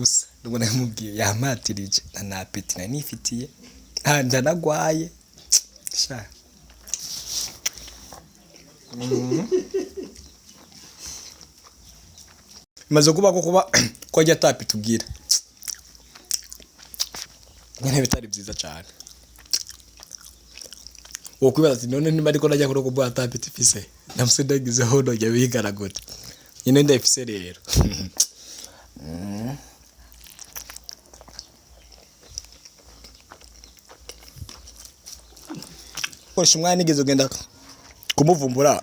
gusa ndubona yamubwiye yamatirije na apeti na nifitiye handa nagwaye sha maze kuba ko ajya tapi tubwira nyene bitari byiza cyane wokwibaza ati none niba ariko najya kuroko bwa tapi tifise namusendagizeho nojya bigaragura nyene ndafise rero koresha umwanya nigeze ugenda kumuvumbura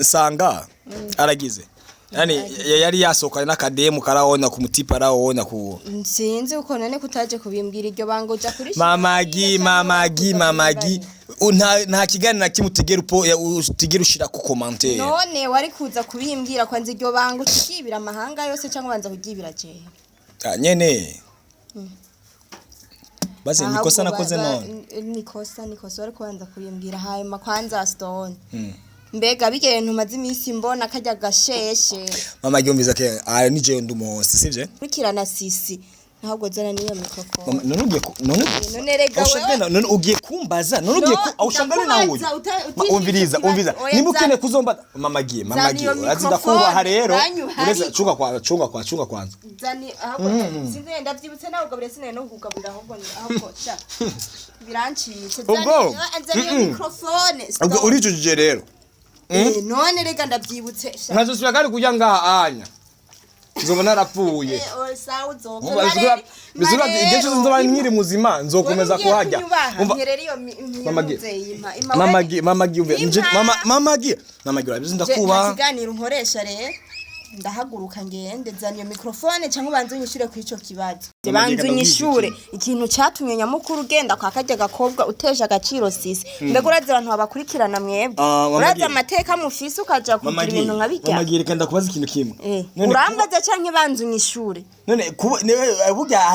sanga aragize yani yari yasohokanye n'akademu karabona ku mutipa arabona ku sinzi uko none kutaje kubimbwira iryo bango uja kuri mamagi nta kiganiro na kimutegera upo utigera ushira ku commentaire none wari kuza kubimbwira kwanza iryo bango tukibira amahanga yose cyangwa banza kugibira je nyene basi nikosa nakoze none nikosa wari kubanza kubimbwira hanyuma kwanza stone mbega bigeye ntumaze iminsi mbona kajya gasheshe mama gyumviza ke nije ndumuhose sivye kurikirana sisi ntabwo zana niyo mikrofone none rega wewe none ugiye kumbaza none ugiye aushangane nawe umviriza nimukene kuzomba mama giye azida kubaha rero ureza chunga kwanza zani ahubwo sinze ndavyibutse nawe ugabire sine no kugabira ahubwo cha birancitse zani niyo mikrofone ubwo urijuje rero none rega ndavyibutse ntazosubira kandi kujya ngaha anya nzobona rapfuye sawa uzokora bizuba igihe cyo nzoba nkiri muzima nzokomeza kuhajya mamagi urabizi ndakuba kiganiro nkoresha rero ndahaguruka ngende zaniye mikrofone cyangwa banze unyishure ku ico kibazo banze unyishure ikintu cyatumye nyamukuru ugenda kwa kajya gakobwa uteje agaciro sisi mbega urazi abantu babakurikirana mwebwe urazi amateka mufise ukaja kugira ibintu nkabijya mamagi reka ndakubaza ikintu kimwe urambaza cyangwa banze unyishure none burya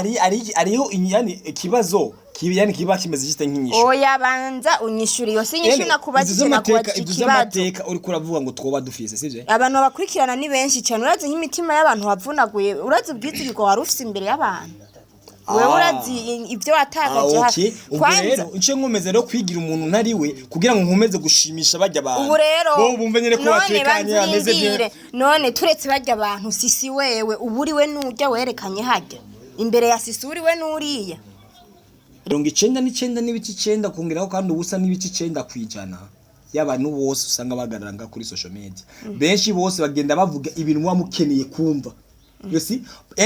ariho yani ikibazo yani kiba kimeze gite nk'inyishu oya banza unyishure iyo sinyishu nakubajije nakubaza ikibazo uri kuravuga ngo twoba dufise sivye abantu bakurikirana ni benshi cyane urazi nk'imitima y'abantu bavunaguye urazi ubwiziriko warufise imbere y'abantu wewe urazi ibyo watagaje kwanza nce nkomeze rero kwigira umuntu ntariwe kugira ngo nkomeze gushimisha bajya abantu ubu rero bo bumve nyene ko batekanye ameze bien none turetse bajya abantu sisi wewe uburiwe nujya werekanye hajya imbere ya sisi uriwe nuriya 99 n'ibice 9 kongeraho kandi ubusa n'ibice 9 kwijana y'abantu bose usanga bagararanga kuri social media benshi bose bagenda bavuga ibintu wamukeneye kumva yosi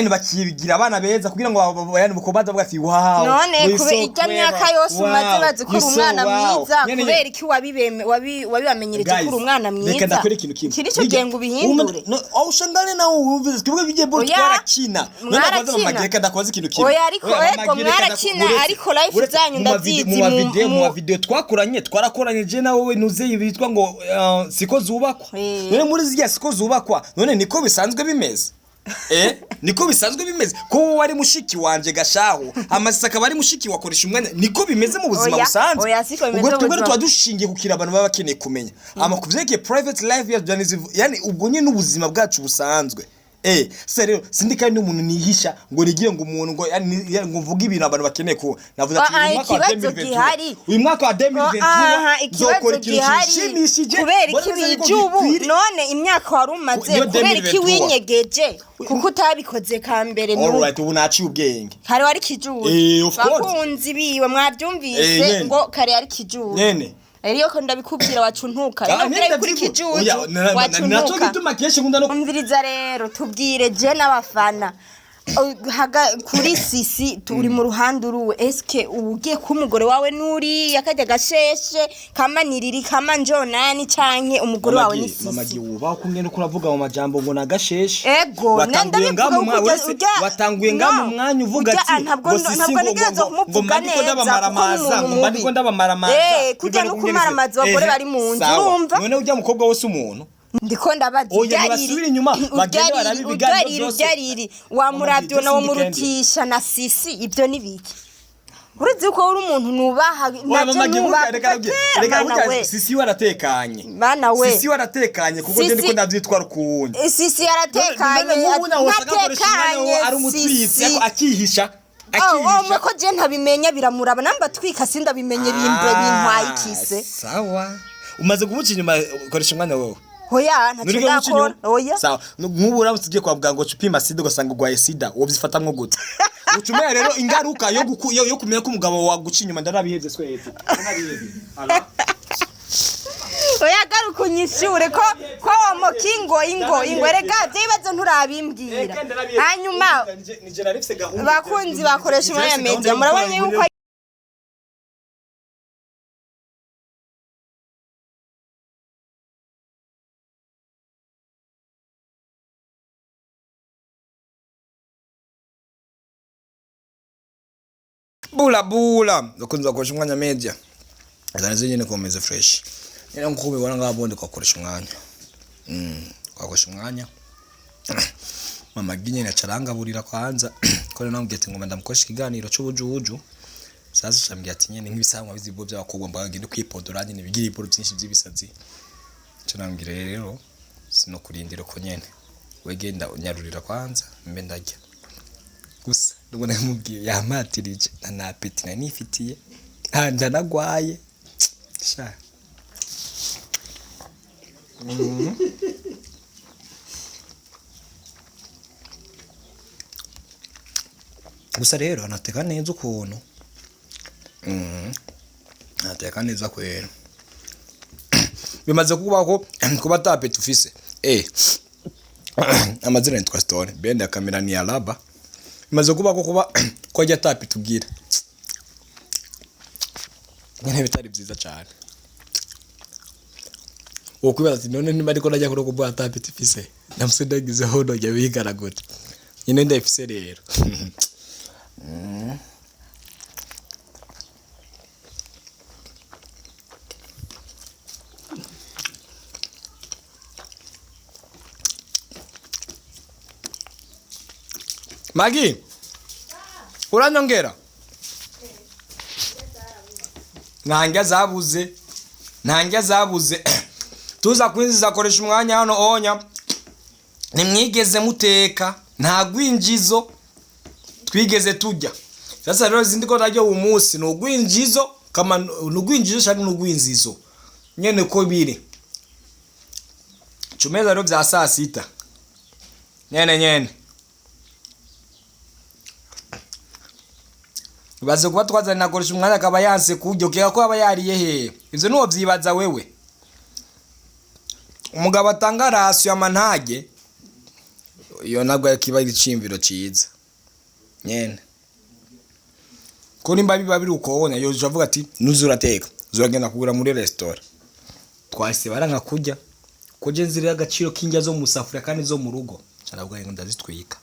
bakibigira abana beza kugira ngo yani mukobaza bavuga ati wow none kube ijya myaka yose umaze bazi ko umwana mwiza kubera iki wabibamenyereje ko umwana mwiza reka ndakore ikintu kimwe kirico gengo ubihindure aushangane nawe wumvise twebwe bigiye bo twarakina none baza magireka ndakoze ikintu kimwe oya ariko mwarakina ariko life zanyu ndavyizi mu video twarakoranye je nawe nuze bitwa ngo siko zubakwa none muri ziya siko zubakwa none niko bisanzwe bimeze niko bisanzwe bimeze ko wari mushiki wanje gashaho amasaka bari mushiki wakoresha umwanya niko bimeze mu buzima busanzwe ubwo twebwe twadushingiye kukira abantu baba bakeneye kumenya amakuvyeke private life ya yani ubwo nyine n'ubuzima bwacu busanzwe rero sindika n'umuntu nihisha ngo rigiye ngo umuntu ngo ngo mvuga ibintu abantu bakeneye ko navuze ati uyu mwaka wa 2022 zokora ikintu gishimishije kubera iki bijubu none imyaka warumaze kubera iki winyegeje kuko utabikoze kambere alright ubu naciye ubwenge kare wari kijubu bakunzi biwe mwabyumvise ngo kare yari kijubu nene Eriyo ko ndabikubwira wacuntuka ndabwira kuri kijuju naco gituma keshe ngunda no umviriza rero tubwire je n'abafana kuri sisi turi mu ruhande uruwe eske ugiye ku mugore wawe nuri yakajya gasheshe kamaniriri kamanjonani canke umugore wawe ni sisi mama giuba kumwe kuravuga mu majambo ngo nagasheshe ego watanguye ngamu mwanya uvuga ati ntabwo nigezo kumuvuga neza ndiko ndabamaramaza kujya no kumaramaza abagore bari mu nzu urumva none ujya mukobwa wose umuntu ndiko ndabaza ubyariri wa muravyo na wo murutisha na sisi ibyo nibiki urizi ko uri umuntu nubaha naje nubaha reka sisi waratekanye bana we sisi waratekanye kuko je ndiko ndavyitwara ukuwundi sisi yaratekanye ari umutwitsi akihisha akihisha ko je ntabimenya biramuraba namba twika sindabimenye bintwaye ikise sawa umaze kumuca inyuma ukoresha umwanya wewe hoya ntacyo ndakora hoya sawa nk'ubu uramutse ugiye kwa muganga upima sida ugasanga ugwaye sida wobyifatamwo gute ucumeye rero ingaruka yo kumenya ko umugabo waguca inyuma ndarabihevye swete ndarabihevye oya garuka unyishure ko wamokingo ingo rega byibazo nturabimbwira hanyuma bakunzi bakoresha umwanya media murabonye yuko bula bakunze bakoresha umwanya media azanize nyine komeze fresh ngira ngo kubibona ngabondi kwakoresha umwanya kwakoresha umwanya mama ginye na charanga burira kwanza ko rero namugete ngo ndamukoresha ikiganiro cy'ubujuju sasa cyambye ati nyine nk'ibisanzwe bizibo by'abakobwa mbaga ngende kwipodora nyine bigira iporo byinshi by'ibisazi cyo nambwira rero sino kurindira ko nyene wegenda unyarurira kwanza mbe ndajya gusa ndubona mubwiye yamatirije na apeti na nifitiye ndanagwaye sha gusa rero anateka neza ukuntu anateka neza kwera bimaze kuba tapeti ufise amazina yitwa Stone bende ya kamera ni Alaba bimaze kuba ko ajya tapeti tubwira nyine bitari byiza cyane ukwibaza ati none niba ariko najya kuri kubwa tapeti ufise namusendagizeho nojya bigaragura nyine ndafise rero Magi uranyongera ntangya zabuze tuza kwinjiza koresha umwanya hano onya nimwigeze muteka nta gwinjizo twigeze tujya sasa rero zindi ko najyo umunsi no gwinjizo kama no gwinjizo cyangwa no gwinzizo nyene ko biri chumeza rero bya saa sita nyene baze kuba twazana nakoresha umwanya akaba yanse kujyo keka ko aba yariye he ivyo nuwo byibaza wewe umugabo atanga rasu yamantage iyo nabwo kiba icimviro ciza nyene ko nimba biba biri ukobona yo javuga ati nuzurateka zuragenda kugura muri restaurant twase baranka kujya koje nzira y'agaciro k'injya zo musafura kandi zo mu rugo cyarabwa ngo ndazitwika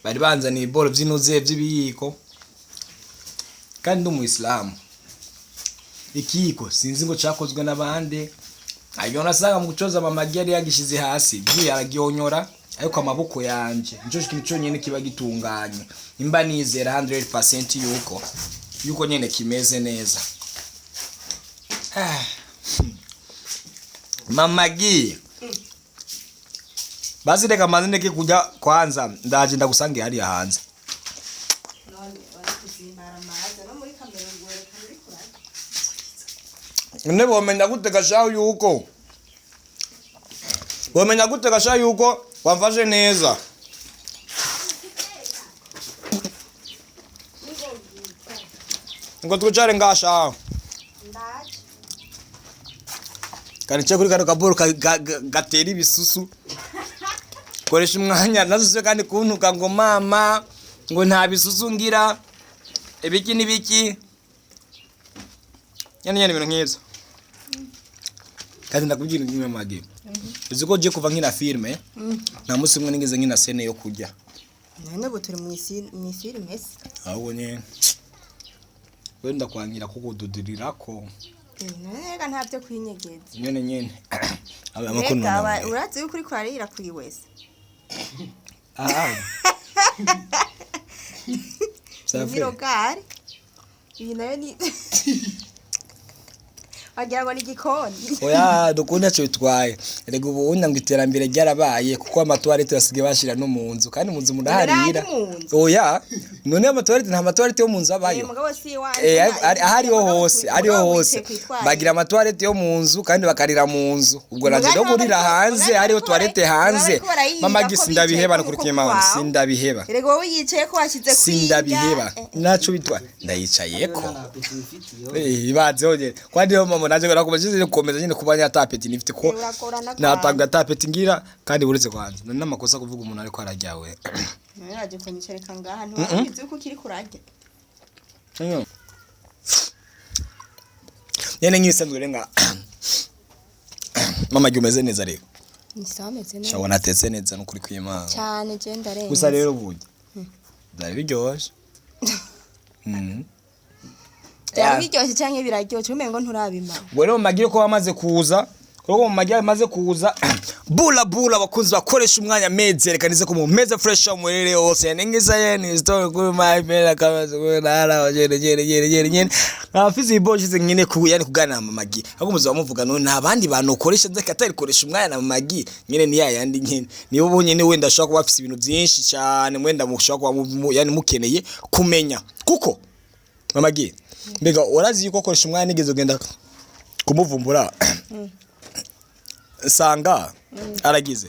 bari banzaniye iboro by'inoze by'ibiyiko kandi mu Islam ikiko sinzi ngo cyakozwe n'abande ayo nasanga mu gucoza amagi yari yagishize hasi giye aragionyora ariko amaboko yanje nico kintu cyonyene kiba gitunganye imba nizera 100% yuko nyene kimeze neza mamagi basi reka manene ke kujya kwanza ndaje ndagusange hari hanze none bomenya guteka shaho yuko wamfashe neza ngo twicare ngashaho kanice kuri kano kaboro gatera ibisusu koresha umwanya nazo kandi kuntuka ngo mama ngo nta bisusu ngira ibiki nibiki nyane ibintu nk'ibyo kandi ndakubwira nyuma magi uziko je kuva nkina filme na musi umwe nigeze nkina scene yo kujya none bo turi mu filme se aho nyene wenda kwangira kugududirirako nega ntavyo kwinyegeza nyene reka uratse yuko uri kwarira kuri wese Mirogari iyi nayo ni wagira ngo ni igikoni oya dukunda cyo bitwaye rego ubundi ngo iterambere ryarabaye kuko amatoilette basigaye bashira no mu nzu kandi mu nzu mudaharira oya none amatoilette nta matoilette yo mu nzu abayo ariho hose bagira amatoilette yo mu nzu kandi bakarira mu nzu ubwo naje no kurira hanze ariho toilette hanze mama gisi ndabiheba no kurikiye mama sindabiheba rego wowe yicaye ko washize kwiga sindabiheba naco bitwa ndayicaye ko ibaze oje kwandi naje barakubaje gukomeza nyine kubanya tapeti nifite ko natanga tapeti ngira kandi buretse kwanza none amakosa kuvuga umuntu ariko arajyawe naraje kunyicereka ngaha ntiwabizi uko kiri kurajya nyene ngisanzwe renga mama gyumeze neza rero nisameze neza shabona tetse neza no kuri kwimana cyane je ndarenze gusa rero buje byari biryoshye biryoshye cyangwa biraryoshye umengo nturabima ngo rero magire ko bamaze kuza kuko mu magire amaze kuza bula bakunzi bakoresha umwanya meze rekanize ko mu meze fresh umuriro wose nengiza yene story kuri my mail kamaze nara gere afizi iboshize nkine ku yani kugana mu magi ahubwo muzo bamuvuga no nabandi bantu ukoresha zakatari koresha umwanya na magi nyene ni yayandi nkene nibo bonyene wenda ashaka kuba afise ibintu byinshi cyane mwenda mushaka kuba yani mukeneye kumenya kuko mamagi mbega urazi yuko koresha umwanya nigeze ugenda kumuvumbura sanga aragize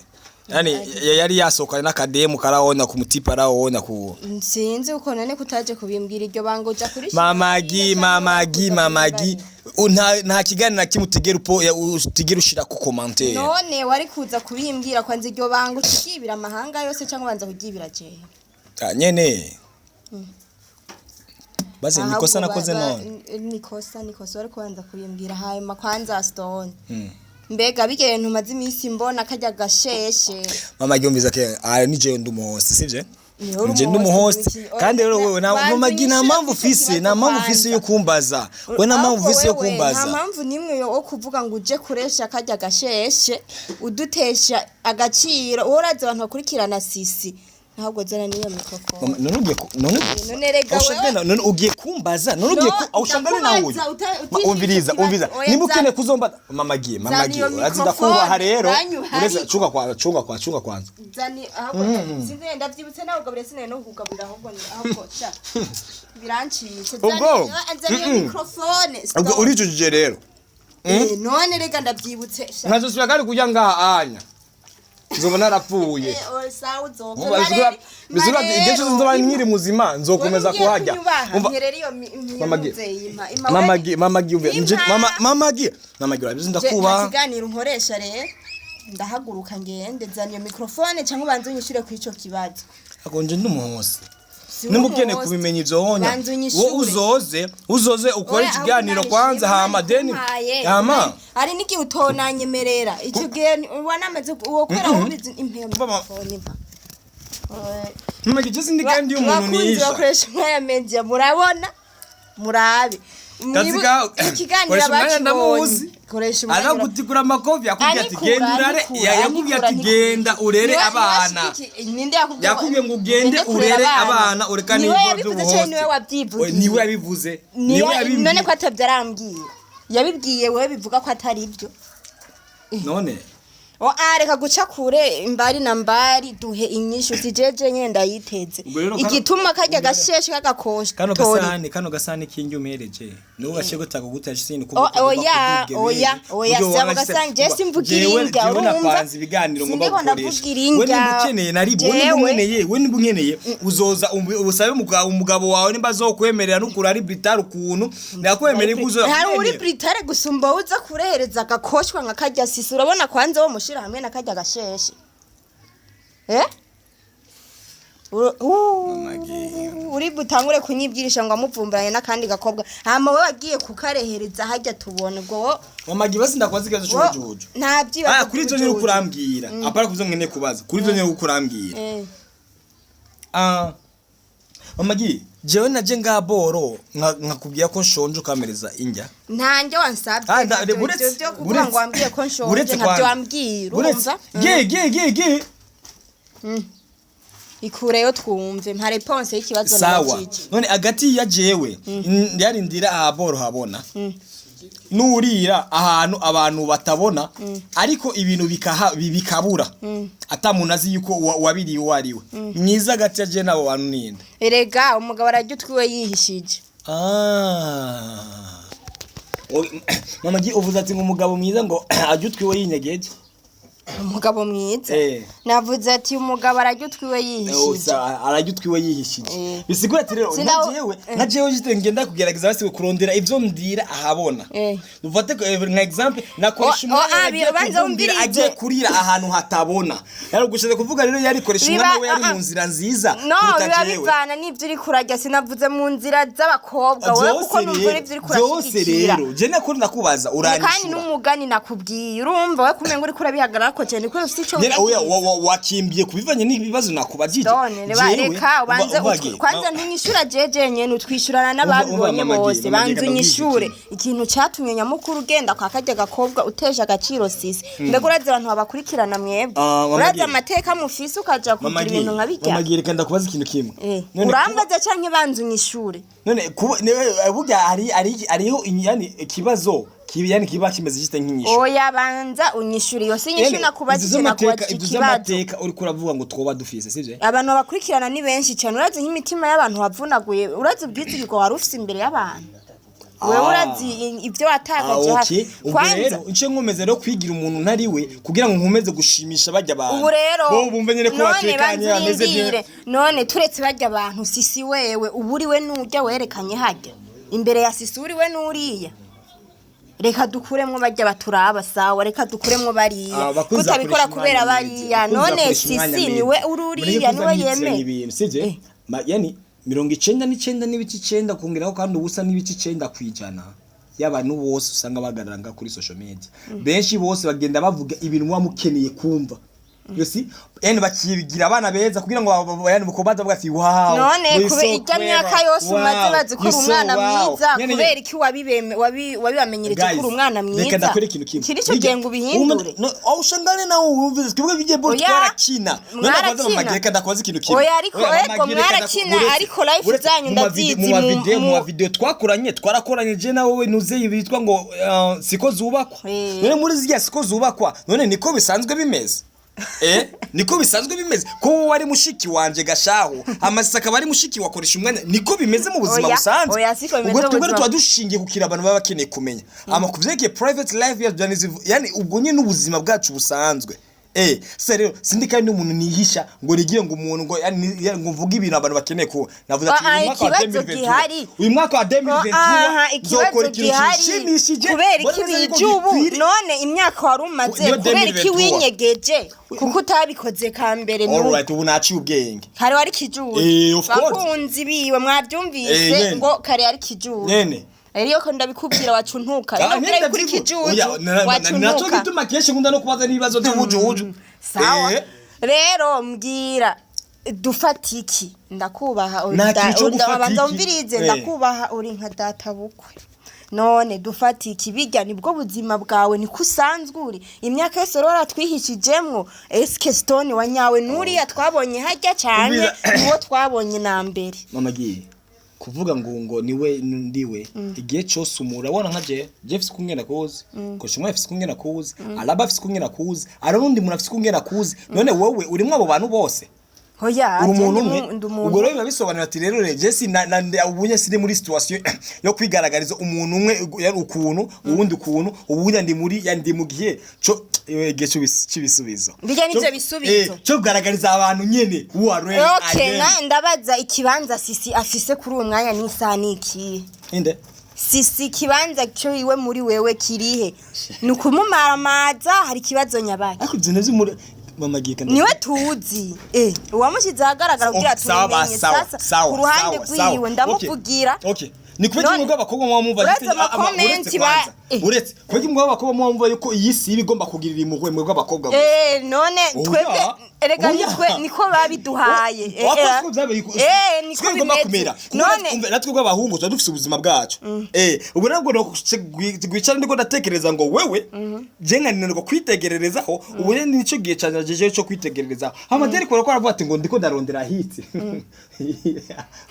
yani yari yasoka n'akademu karabona ku mutipa arabona ku sinzi uko none kutaje kubimbwira iryo bangoja kuri mamagi nta kiganiro na kimutegera upo utigera ushira ku commentaire none wari kuza kubimbwira kwanza iryo bango kigibira amahanga yose cyangwa banza kugibira je nyene basi nikosa nakoze none nikosa wari kubanza kubimbwira hanyuma kwanza stone mbega bigeye ntumaze iminsi mbona kajya gasheshe mama gyumviza ke nije ndumuhosti sivye nje ndumuhosti kandi rero wewe mama gina mpamvu ufise yo kumbaza we na mpamvu ufise yo kumbaza nta mpamvu nimwe yo kuvuga ngo uje kuresha kajya gasheshe udutesha agaciro uraze abantu bakurikirana sisi ntabwo zana niyo mikrofone none rega wewe none ugiye kumbaza none ugiye aushangane nawe umviriza nimukene kuzomba mama giye urazida kubaha rero ureza chunga kwanza zani ahubwo sinze ndavyibutse nawe ugabire sinene no kugabira ahubwo cha birancitse zani niyo mikrofone ubwo urijujije rero none rega ndavyibutse nkazosubira kandi kujya ngaha anya nzoba narapfuye bizura igihe cyose nzoba nkiri muzima nzokomeza kuhajya mamagi urabizi ndakuba ikiganiro nkoresha rero ndahaguruka ngende zaniyo mikrofone cyangwa banze unyishyure ku ico kibazo akonje ndumuhose nimukene kubimenya ivyo honya wo uzoze ukora ikiganiro kwanza hama deni hama ari niki utonanyemerera icyo gihe wanamaze ukora ubizi impemphone mama gije ndi kandi umuntu nisha bakoresha nkaya media murabona murabe ikiganiro ndamuzi koresha umwanya aragutikura amakofi yakubwiye ati genda urare yakubwiye ati genda urere abana yakubwiye ngo ugende urere abana urekane niwe yabivuze none ko atabyarambwiye yabibwiye wewe bivuga ko atari ibyo none reka guca kure imbari na mbari duhe inyishu sijeje nyenda yiteze igituma kajya gasheshe kagakosha kano gasani kingi umereje nuba shego takugutasha sini oya sabo gasani je simvugiringa urumva ibiganiro ngomba gukoresha we nibukeneye nari we nibunkeneye uzoza ubusabe umugabo wawe nimba zokwemerera n'ukura ari Britare ukuntu ndakwemerera kuzo hari uri Britare gusumba uza kurehereza agakoshwa nka kajya sisi urabona kwanza wo mushira hamwe nakajya gasheshe uri butangure kunyibwirisha ngo amuvumburanye nakandi gakobwa hama we wagiye kukarehereza hajya tubone ngo mamagi basi ndakwaza ikibazo cy'ubujuju nta byiba kuri ivyo nyine kurambwira apara kuzo ngene kubaza kuri ivyo nyine kurambwira Mama Gi jewe naje ngaboro nkakubwiye ko nshonje ukamereza injya ntanjye wansabye byo kuvuga ngo wambwiye ko nshonje ntabyo wambwira urumva ge ikureyo twumve mpa response y'ikibazo nakiki none agati ya jewe yarindira ahaboro habona nurira ahantu abantu batabona ariko ibintu bikabura atamuntu azi yuko wabiriye wariwe mwiza gati ya je nabo bantu ninde erega umugabo arajyutwiwe yihishije Mama Gi uvuze ati umugabo mwiza ngo ajyutwiwe yinyegeje umugabo mwiza navuze ati umugabo arajyutwiwe yihishije arajyutwiwe yihishije bisigura ati rero najewe jite ngenda kugerageza basi kurondera ivyo ndira ahabona ufate nka example nakoresha umwana agiye kurira ahantu hatabona yari gushize kuvuga rero yarikoresha umwana we yari mu nzira nziza kuruta jewe bivana n'ivyo uri kurajya sinavuze mu nzira z'abakobwa wowe kuko numvira ivyo uri kurashikira rero je nakuri nakubaza uranyishura kandi n'umugani nakubwiye urumva we kumenga uri kurabihagarara ko cyane ko ufite ico wakimbiye kubivanye n'ibibazo nakubajije reka ubanze kwanza ntunyishura jeje nyene utwishurana n'ababibonye bose banze unyishure ikintu cyatumye nyamukuru ugenda kwa kajya gakobwa uteje agaciro sisi mbega urazi abantu babakurikirana mwebwe urazi amateka mufise ukaja kugira ibintu nkabijya Mama Gi reka ndakubaza ikintu kimwe urambaza canke banze unyishure none burya ariho yani ikibazo yani kiba kimeze gite nk'inyishu oya banza unyishuri yo sinyishu nakubajije nakubaje ikibazo uri kuravuga ngo twoba dufise sivyo abantu bakurikirana ni benshi cyane urazi nk'imitima y'abantu bavunaguye urazi ubwizigirwa warufise imbere y'abantu wewe urazi ivyo watakaje hafi kwanza uce nkomeze rero kwigira umuntu ntari we kugira ngo nkomeze gushimisha bajya abantu ubu rero bo bumve nyene ko batekanye ameze bien none turetse bajya abantu sisi wewe uburi we nujya werekanye hajya imbere ya sisi uri we nuriya reka dukuremwo bajya baturaba sawa reka dukuremwo bariya kutabikora kubera bariya none sisi niwe ururiya niwe yeme sije yani 99 n'ibice 9 kongeraho kandi ubusa n'ibice 9 kwijana y'abantu bose usanga bagaranga kuri social media benshi bose bagenda bavuga ibintu wamukeneye kumva yosi bakibigira abana beza kugira ngo yani bukobaza bavuga ati wow none kube ijya myaka yose umaze bazi ko umwana mwiza kubera iki wabibamenyereye ko umwana mwiza reka ndakore ikintu kimwe kiri cyo gengo bihindure aho ushangane nawe wumvize twebwe bigiye bol twarakina none baza mu mageka ndakoze ikintu kimwe oya ariko mwarakina ariko life zanyu ndavyizi mu video twakoranye twarakoranye je nawe nuze bitwa ngo siko zubakwa none muri zirya siko zubakwa none niko bisanzwe bimeze niko bisanzwe bimeze ko wari mushiki wanje gashaho amasisa akaba ari mushiki wakoresha umwanya niko bimeze mu buzima busanzwe ubwo twebwe twadushingiye kukira abantu baba bakeneye kumenya amakuvyeke private life ya yani ubwo nyine n'ubuzima bwacu busanzwe rero sindika n'umuntu nihisha ngo rigiye ngo umuntu ngo mvuga ibintu abantu bakeneye ko navuze ati uyu mwaka wa 2022 ikibazo gihari kubera ikibijubu none imyaka warumaze kubera iki winyegeje kuko utabikoze kambere alright ubu naci ubwenge kare wari kijubu bakunzi biwe mwabyumvise ngo kare ari kijubu Eriyo ko ndabikubwira wacuntuka rero kuri kijuju wacuntuka naco gituma keshe ngunda no kubaza nibazo by'ubujuju sawa rero mbwira dufatiki ndakubaha ndabanza umvirize ndakubaha uri nka data bukwe none dufatiki bijya nibwo buzima bwawe ni kusanzwe uri imyaka yose rora twihishijemwo eske stone wanyawe nuri twabonye hajya cyane uwo twabonye nambere Mama Gi kuvuga ngo niwe ndiwe igihe cyose umurabona nka je fise kungena kuzi ko shimwe fise kungena kuzi alaba fise kungena kuzi ararundi muntu afise kungena kuzi none wowe urimo abo bantu bose hoya umuntu ubwo rero bibabisobanura ati rero Jesse ubunye siri muri situation yo kwigaragariza umuntu umwe yari ukuntu uwundi ukuntu ubunya ndi muri yandi mu gihe cyo gecho cibisubizo bijya nivyo bisubizo cyo kugaragariza abantu nyene uwarwe okay ndabaza ikibanza sisi afise kuri uwo mwanya n'isaniki inde sisi kibanza cyo iwe muri wewe kirihe nukumumamaza hari kibazo nyabaki ariko zineze muri Mama Gi niwe tuzi uwamushize ahagaragara kugira tumenye sasa ku ruhande rwiwe ndamuvugira okay ni kubera ngo abakobwa mwamumva uretse uretse kwege mwe abakobwa mwumva yuko iyi si ibigomba kugirira impuhwe mwe bw'abakobwa none twebwe erega niko babiduhaye niko bimeze none natwe bw'abahungu tuba dufite ubuzima bwacu ubwo nabwo gwicara ndiko ndatekereza ngo wewe je nkananirwa kwitegererezaho ubu nico gihe cyanyajeje cyo kwitegererezaho amaderi ko aravuga ati ngo ndiko ndarondera hiti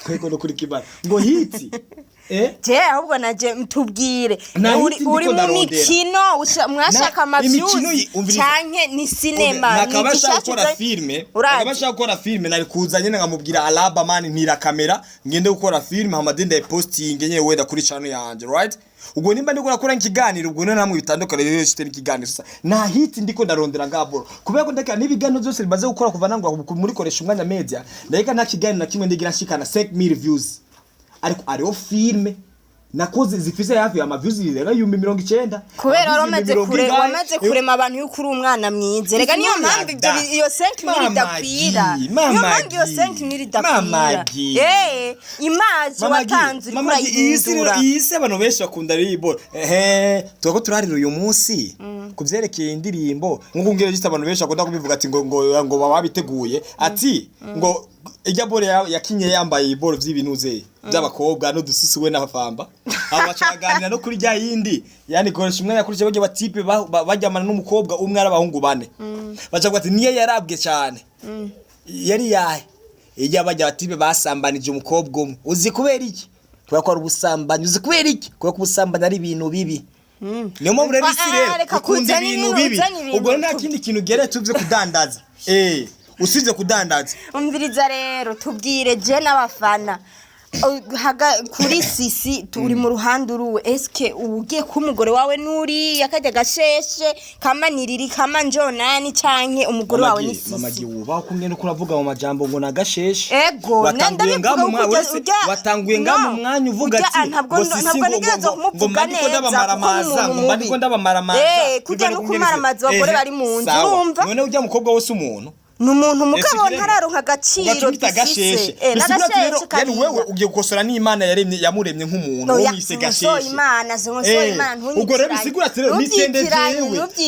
kwego no kuri kibara ngo hiti je ahubwo naje mtubwire uri mu mikino mwashaka amavyuzi canke ni cinema nakabasha gukora filme nari kuzanye ngamubwira alaba man ntira kamera ngende gukora filme hamadinde posting nyenye wenda kuri channel yanje right ubwo nimba ndiko nakora ikiganiro ubwo namwe bitandukanye rero cyitera ikiganiro sasa na hit ndiko ndarondera ngaboro kubera ko ndeka nibigano byose bimaze gukora kuva nangwa muri koresha umwanya media ndeka nta kiganiro na kimwe ndigira nshikana 5000 views ariko ariho filme nakoze zifise hafi ya views rega 1900 kubera waramaze kurema abantu yuko uri umwana mwize rega niyo mpamvu iyo 5000 idapfira niyo mpamvu iyo 5000 idapfira image watanze mama iyi se abantu benshi bakunda ribo tuko turarira uyu munsi kuvyerekeye indirimbo ngungere gita abantu benshi bakunda kubivuga ati ngo babiteguye ati ngo ijya bore yakinye yambaye iboro vy'ibinuze by'abakobwa no dususuwe n'abafamba abo bacaganira no kuri jya yindi yani koresha umwanya kuri cyo batipe bajyamana n'umukobwa umwe arabahungu bane bacavuga ati niye yarabwe cyane yari yahe ijya bajya batipe basambanije umukobwa umwe uzi kubera iki kubera ko ari ubusambanyi uzi kubera iki kubera ko ubusambanyi ari ibintu bibi niyo mpamvu rero isi rero ukunda ibintu bibi ubwo nta kindi kintu gere tuvye kudandaza usize kudandaza umviriza rero tubwire je n'abafana kuri sisi turi mu ruhande uruwe eske ugiye ku mugore wawe nuri yakajya gasheshe kamaniriri kamanjonani canke umugore wawe ni sisi mama giwuba kumwe no kuravuga mu majambo ngo nagasheshe ego watanguye ngamu mwanya uvuga ati ntabwo nigezo kumuvuga neza ngo ndiko ndabamaramaza kujya no kumaramaza abagore bari mu nzu urumva none ujya mukobwa wose umuntu numuntu mukabo ntararonka gaciro gishise nagasheshe kandi wewe ugiye gukosora n'Imana yaremye yamuremye nk'umuntu umise gasheshe Imana zonso Imana ntunyi ubwo rero bisigura ati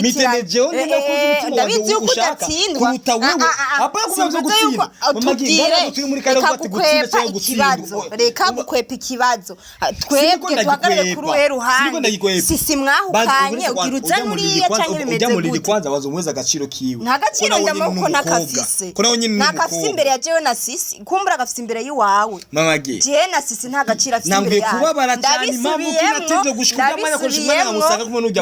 mitendejewe ndimo ndabizi uko udatsindwa kuruta wewe apara kubanza gutsinda tubwire turi muri kare ugati gutsinda cyangwa gutsindwa reka gukwepa ikibazo twebwe tuhagarare kuri we ruhande sisi mwahukanye ugira uza nuriya cyangwa bimeze gute ujya kwanza wazumweza agaciro kiwe nta gaciro ndamuko nakafise nakafise imbere ya jewe na sisi kumbura gafise imbere yiwawe mama gi je na sisi nta gaciro afise imbere yawe kubabara cyane impamvu kinatevye gushikuza amanya koresha umwana musanga kumwe n'ujya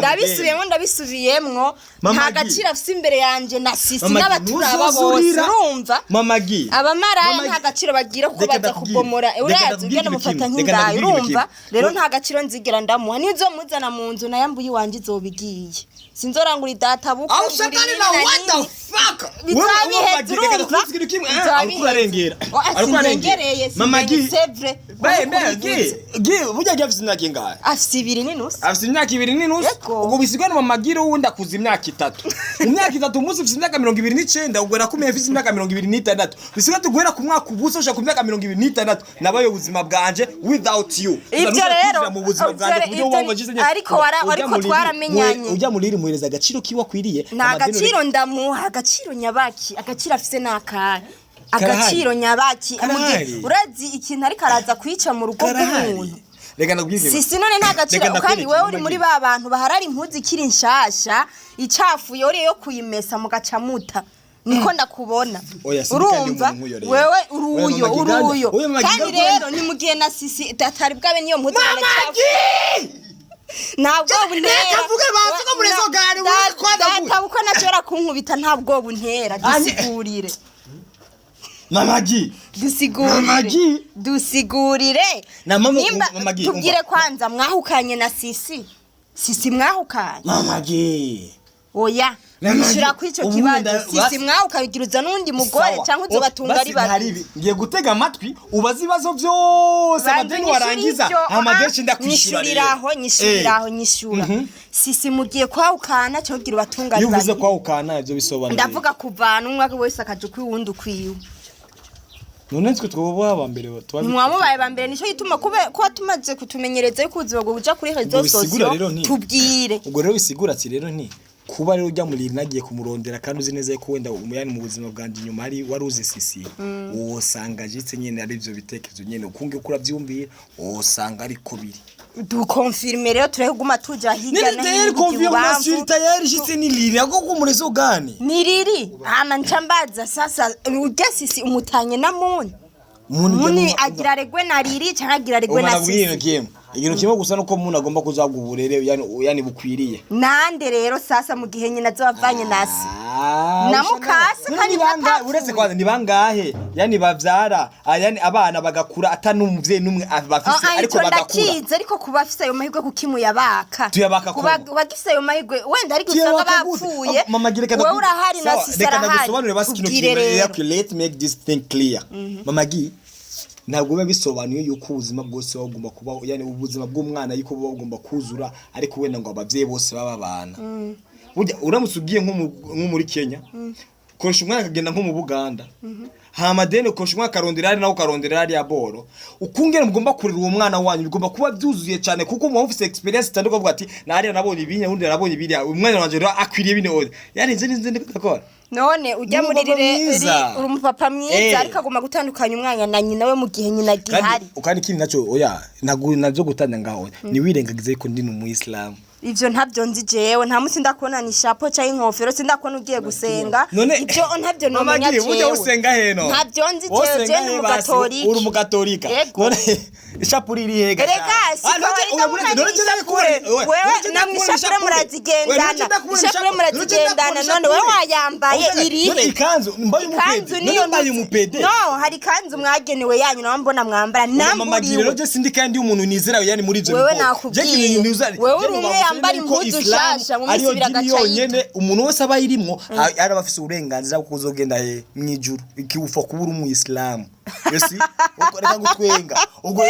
ndabisubiyemwo nta gaciro afise imbere yanje na sisi n'abaturaba bose urumva mama gi abamaraya nta gaciro bagira kuko baza kubomora urazi ugenda mufata nk'indayi urumva rero nta gaciro nzigera ndamuha nizo muzana mu nzu nayambuye iwanje izobigiye sinzorangura data buko mama gi burya gafise imyaka ingahe afise 2 n'inusu afise imyaka 2 n'inusu ubwo bisigana mama gi ro wunda kuza imyaka 3 imyaka 3 umunsi ufise imyaka 29 ugwera kumenya afise imyaka 26 bisigana tugwera ku mwaka ubuso ushaka ku myaka 26 nabaye ubuzima bwanje without you ibyo rero mu buzima bwanje ariko twaramenyanye ujya muri muhereza agaciro kiwa kwiriye nta gaciro ndamuha agaciro nyabaki agaciro afise nakari agaciro nyabaki urazi ikintu ari karaza kwica mu rugo rw'umuntu reka ndabwize sisi none nta gaciro kandi wewe uri muri ba bantu baharari impuzi kiri nshasha icafuye uri yo kuyimesa mu gacamuta niko ndakubona urumva wewe uruyo kandi rero ni mugiye na sisi tatari bwabe niyo mpuzi ntabwo buntera kavuge bazi ko muri zo gari uko nashobora kunkubita ntabwo buntera dusigurire mama gi dusigurire nimba tubwire kwanza mwahukanye na sisi mwahukanye mama gi oya nishira kwico kibazo sisi mwahukanye n'undi mugore cyangwa uzobatunga ari babiri ngiye gutega amatwi ubaza ibibazo byose abadeni warangiza amadeshi ndakwishurira nyishura sisi mugiye kwahukana cyo kugira ubatunga ari babiri yuvuze kwahukana ibyo bisobanura ndavuga kuvana umwe wese akaje kwiwundi kwiwe none twe twobo abambere mwamubaye bambere nico gituma ko tumaze kutumenyereza yuko ubuzima bwo buja kuri rezo sosio tubwire ubwo rero bisigura ati rero nti kuba rero ujya muri nagiye kumurondera kandi uzi neza ko wenda umuyani mu buzima bwanje inyuma ari waruzi sisi wosanga jitse nyene ari byo bitekerezo nyene ukunge ukura byumvira wosanga ari ko biri du confirmer rero turehuguma tuja hirya na hino ni confirmation tayari jitse ni liri ako kumurezo gani ni liri hama ncambaza sasa ujya sisi umutanye na muni agira regwe na liri cyangwa agira regwe na sisi ikintu kimwe gusa nuko umuntu agomba kuzaga uburere yani bukwiriye nande rero sasa mu gihe nyina azavanye nasi namukase kandi banga uretse kwanza ni bangahe yani bavyara yani abana bagakura atanumvye numwe bafise ariko bagakura ariko kubafise ayo mahirwe kukimuyabaka tuyabaka kubagifise ayo mahirwe wenda ariko usanga bapfuye wewe urahari nasi sarahari ndagusobanurira basi kino kintu let make this thing clear mamagi ntabwo biba bisobanuye yuko ubuzima bwose bagomba kuba yani ubuzima bw'umwana yuko bagomba kuzura ariko wenda ngo abavyeyi bose baba bana burya uramutse ugiye nko muri Kenya koresha umwana akagenda nko mu Buganda hamadene koresha umwana karondera ari nawo karondera ari aboro ukungere mugomba kurira uwo mwana wanyu bigomba kuba byuzuye cyane kuko mu office experience itandukanye uvuga ati nari nabonye ibinya undi nabonye ibiriya umwana wanje rero akwiriye bine ode yani nze ndakora none ujya muri uri umupapa mwiza ariko agomba gutandukanya umwana na nyina we mu gihe nyina gihari ukandi kindi naco oya navyo gutanda ngaho ni wirengagize ko ndi mu Islam ivyo ntabyo nzi jewe nta musi ndakubona ni shapo cha inkofero sindakubona ugiye gusenga ivyo ntabyo nomenya jewe uje usenga heno ntabyo nzi jewe je ni mugatolika uri mugatolika none ishapu riri hega wewe namwishapure murazigendana none wewe wayambaye iri none ikanzu mbaye umupede no hari kanzu mwagenewe yanyu nambona mwambara namuri rero je sindi kandi umuntu nizera yani muri ivyo wewe nakubwiye wewe uri umwe yambara impuzu shasha mu misibira gacayine umuntu wese aba irimo ari bafise uburenganzira bwo kuzogenda mwijuru ikiufa kubura mu Islam yesi ukoreka gutwenga ubwo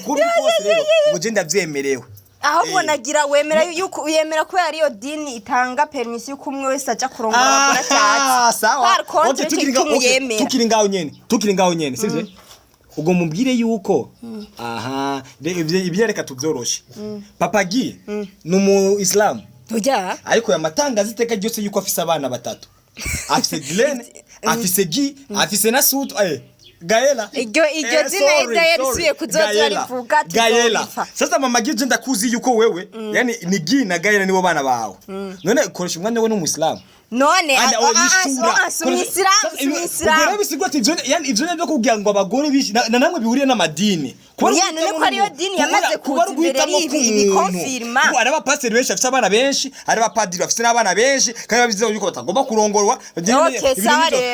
kuri kose rero ubwo je ndavyemerewe ahubwo nagira wemera yuko uyemera ko yari yo dini itanga permission yuko umwe wese aja kurongora abura cyatsi sawa tukiri ngaho nyene sivyo ubwo mubwire yuko aha ibyo reka tubyoroshe papa gi numu Islam tujya ariko yamatangaza iteka ryose yuko afise abana batatu afise Glen afise gi afise na Sud Gaela iryo zina idayerisuye kuzoza rivuga Gaela sasa mama gi je ndakuzi yuko wewe yani ni gi na Gaela nibo bana bawe none koresha umwana we n'umuslam none ubwo bisigwa ati yani ivyo nabyo kugira ngo abagore bishi na namwe bihuriye n'amadini none ko ariyo dini yamaze kuzimbere ibi confirma ko araba pastor benshi afite abana benshi araba padiri afite n'abana benshi kandi babize yuko batagomba kurongorwa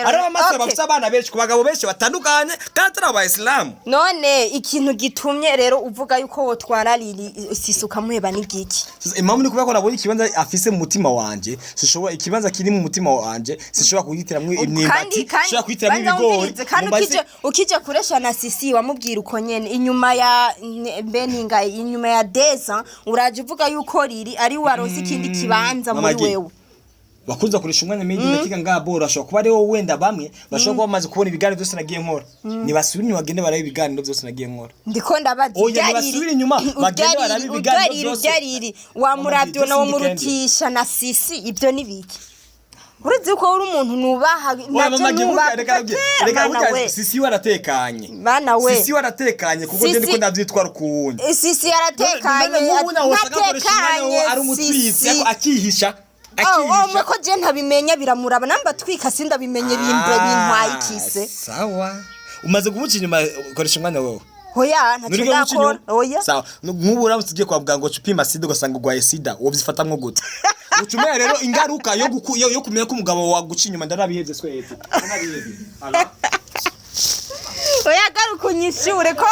araba masaba bafite abana benshi ku bagabo benshi batandukanye kandi atari abayisilamu none ikintu gitumye rero uvuga yuko wotwara riri sisuka muheba n'igiki impamvu ni kubera ko nabonye ikibanza afise mu mutima wanje sishobora ikibanza kiri mu mutima wanje sishobora kugitiramwe imyumbati sishobora kugitiramwe ibigori kandi ukije kuresha na sisi wamubwira uko nyene inyuma ya beninga inyuma ya deza uraje uvuga yuko riri ari waronse ikindi kibanza muri wewe bakunza kurisha umwanya meji nakiga ngabora ashobora kuba ari wowe wenda bamwe bashobora kuba bamaze kubona ibiganiro byose nagiye nkora ni basubira inyuma bagende barabe ibiganiro byose nagiye nkora ndiko ndabaza oya basubira inyuma bagende barabe ibiganiro byose wamuravyo nawo murutisha na sisi ibyo nibiki uretse ko uri umuntu nubaha naje nubaha reka sisi waratekanye bana we sisi waratekanye kuko je ndiko ndavyitwara kuwundi sisi yaratekanye ari umutwitse ko akihisha mwe ko je ntabimenya biramuraba namba twika sindabimenye bintwaye ikise sawa umaze kumuca inyuma ukoresha umwanya wewe hoya ntacyo ndakora hoya sawa nk'ubu uramutse ugiye kwa muganga upima sida ugasanga ugwaye sida wobyifatamwo gute ucumeye rero ingaruka yo kumenya ko umugabo waguca inyuma ndarabiheze swete oya garuka unyishure ko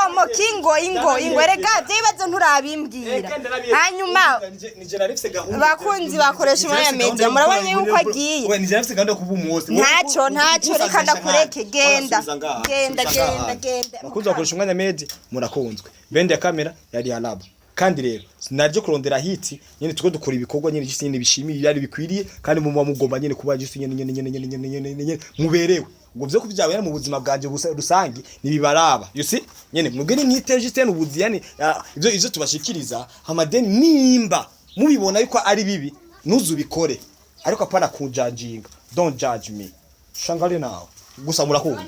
wamokingo ingo rega byibazo nturabimbwira hanyuma bakunzi bakoresha umwanya media murabonye yuko agiye we nije nafise gahunda kuba umunsi ntacyo reka ndakureke genda bakunzi bakoresha umwanya media murakunzwe bende ya kamera yari alaba kandi rero sinaje kurondera hiti nyene tuko dukora ibikorwa nyene gisi nyene bishimiye yari bikwiriye kandi mu mugomba nyene kuba gisi nyene muberewe ubwo vyo kuvyawe mu buzima bwanje rusangi nibibaraba you see nyene mugeni nkiteje cyane ubuzi yani ivyo tubashikiriza amadeni nimba mubibona yuko ari bibi nuzubikore ariko apana kujudginga don't judge me shangale nawe gusa murakumva